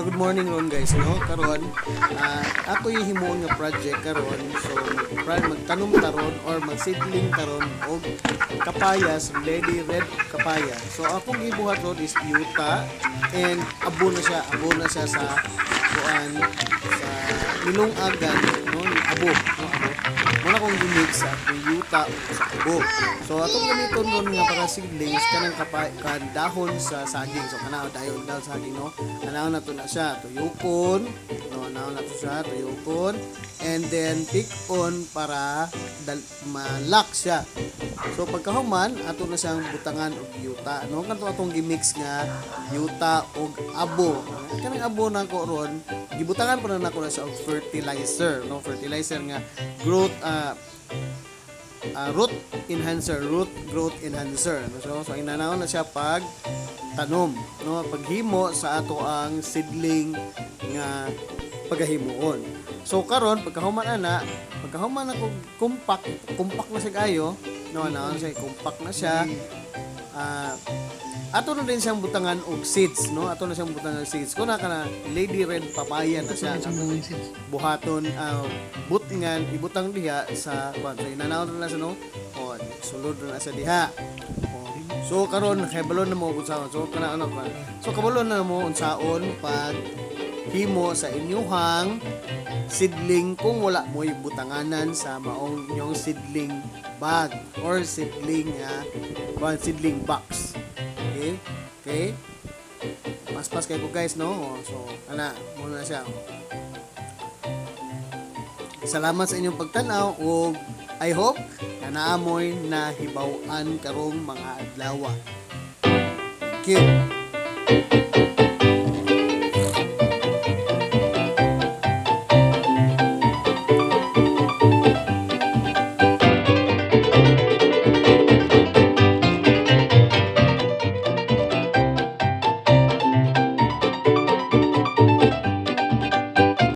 good morning ron guys, no? Karon, ako yung himuon nga project karon. So, magtanom taron or magsidling taron og kapayas, lady red kapaya. So, akong gibuhat ron is yuta and abo na siya sa kuan sa milong agan, no? Abo, no? Abo. Muna kong gimix sa yuta sa abo. So, atong gamiton ron nga para seedlings kanang kan dahon sa saging. So, kanao dayon daw saging, no? Kanao na to na siya, tuyukon, no? Kanao na to siya, tuyukon, and then pick on para malak siya. So, pagkahuman, ato na siyang butangan og yuta, no? Kanto atong gimix nga yuta og abo. Kanang abo na ko ron, gibutangan pa na nako na siya og fertilizer, no? Fertilizer nga growth root growth enhancer, no? So inanaon na siya pag tanom, no? Paghimo sa ato ang seedling nga pagahimuon. So karon pagkahuman na compact na siya kayo, no? Naon siya compact na siya. Ato na din siyang butangan og seeds, no? Ato na siyang butangan og seeds. Kuna kana lady red papaya na siya. Buhaton butingan ibutang diha sa kwan. So inanaon na sa no. O sulod na sa diha. So karon kabalon na mo unsaon. So kana ano pa. So kabalon na mo unsaon pag himo sa inyuhang seedling kung wala mo butanganan sa maong inyong seedling bag or seedling seedling box. Okay? Pas kayo po guys, no? So, muna siya. Salamat sa inyong pagtanaw ug I hope na naamoy na hibaw-an karong mga adlaw. Thank you.